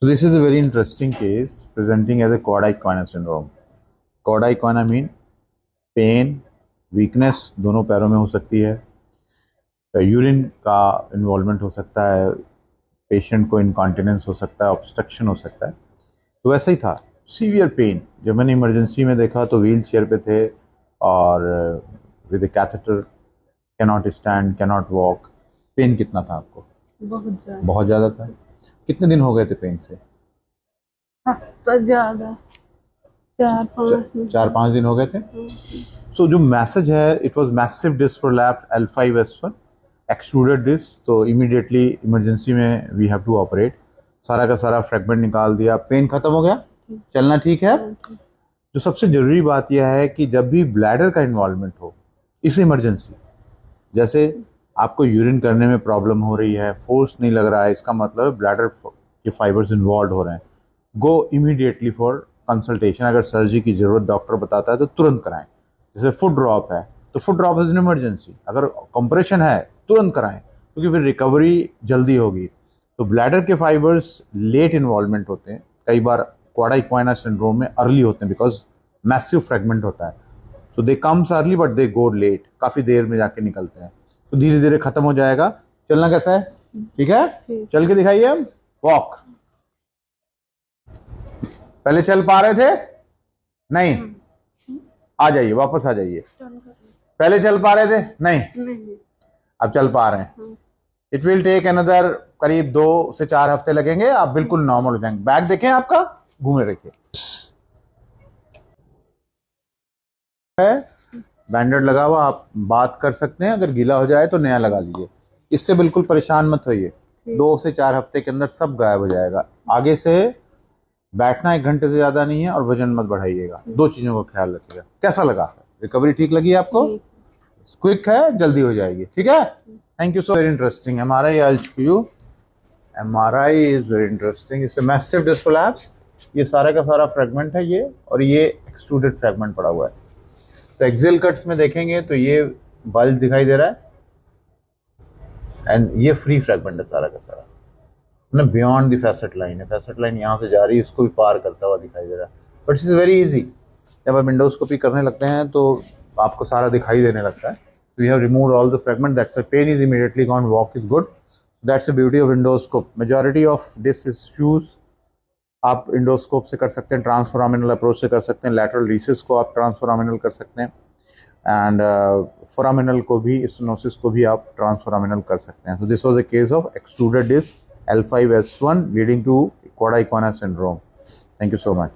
So this is a very interesting case presenting as a quad equina syndrome. Quad equina mean pain, weakness दोनों पैरों में हो सकती है, यूरिन का इन्वॉल्वमेंट हो सकता है, पेशेंट को इनकॉन्टिनेंस हो सकता है, ऑब्स्ट्रक्शन हो सकता है। तो वैसा ही था, सीवियर पेन। जब मैंने इमरजेंसी में देखा तो व्हील चेयर पे थे और with a catheter, can not stand, can not walk. Pain कितना था आपको? बहुत ज़्यादा था। कितने दिन हो गए थे पेन से? हफ्ता ज्यादा, 4-5 दिन हो गए थे। सो जो मैसेज है, it was massive disc prolapse L5S1 extruded disc. तो इमीडिएटली इमरजेंसी में वी हैव टू ऑपरेट। सारा का सारा फ्रैगमेंट निकाल दिया, पेन खत्म हो गया, चलना ठीक है। जो सबसे जरूरी बात यह है कि जब भी ब्लैडर का इन्वॉल्वमेंट हो इस इमरजेंसी, जैसे आपको यूरिन करने में प्रॉब्लम हो रही है, फोर्स नहीं लग रहा है, इसका मतलब ब्लैडर के फाइबर्स इन्वॉल्व हो रहे हैं, गो इमीडिएटली फॉर कंसल्टेशन। अगर सर्जरी की जरूरत डॉक्टर बताता है तो तुरंत कराएं। जैसे फुट ड्रॉप है तो foot drop is an emergency, अगर कंप्रेशन है तुरंत कराएं क्योंकि फिर रिकवरी जल्दी होगी। तो ब्लैडर के फाइबर्स लेट इन्वॉल्वमेंट होते हैं, कई बार क्वाड इक्वाइना सिंड्रोम में अर्ली होते हैं बिकॉज मैसिव फ्रेगमेंट होता है। So they comes early but they go late, काफ़ी देर में जाके निकलते हैं। तो धीरे धीरे खत्म हो जाएगा। चलना कैसा है? ठीक है, चल के दिखाइए हम। वॉक। पहले चल पा रहे थे? नहीं, आ जाइए, वापस आ जाइए। पहले चल पा रहे थे? नहीं, अब चल पा रहे हैं। इट विल टेक अनदर करीब 2 से 4 हफ्ते लगेंगे, आप बिल्कुल नॉर्मल हो जाएंगे। बैग देखें आपका, घूमे रखिए। बैंडेड लगा हुआ, आप बात कर सकते हैं, अगर गीला हो जाए तो नया लगा लीजिए। इससे बिल्कुल परेशान मत होइए, 2 से 4 हफ्ते के अंदर सब गायब हो जाएगा। आगे से बैठना 1 घंटे से ज्यादा नहीं है और वजन मत बढ़ाइएगा। 2 चीजों का ख्याल रखिएगा। कैसा लगा? रिकवरी ठीक लगी आपको? क्विक है, जल्दी हो जाएगी। ठीक है, thank you. So very interesting MRI I'll show you. MRI is very interesting. It's a massive disc prolapse. ये सारा का सारा फ्रेगमेंट है ये, और ये एक्सट्रूडेड फ्रेगमेंट पड़ा हुआ है। तो एक्सियल कट्स में देखेंगे तो ये बल्ज दिखाई दे रहा है एंड ये फ्री फ्रेगमेंट है सारा का सारा ना, बियॉन्ड द फैसेट लाइन है। फैसेट लाइन यहाँ से जा रही है, इसको भी पार करता हुआ दिखाई दे रहा है। But it's very easy. जब आप विंडोस्कोपी करने लगते हैं तो आपको सारा दिखाई देने लगता है। We have removed all the fragment, that's why pain is immediately gone, walk is good. That's the beauty of endoscope. Majority of this issues आप इंडोस्कोप से कर सकते हैं, ट्रांसफोरामिनल अप्रोच से कर सकते हैं। लैटरल रीसेस को आप ट्रांसफोरामिनल कर सकते हैं एंड फोरामिनल को भी, स्टेनोसिस को भी आप ट्रांसफोरामिनल कर सकते हैं। So this was a case of extruded disc L5S1 leading to quad equina syndrome. Thank you so much.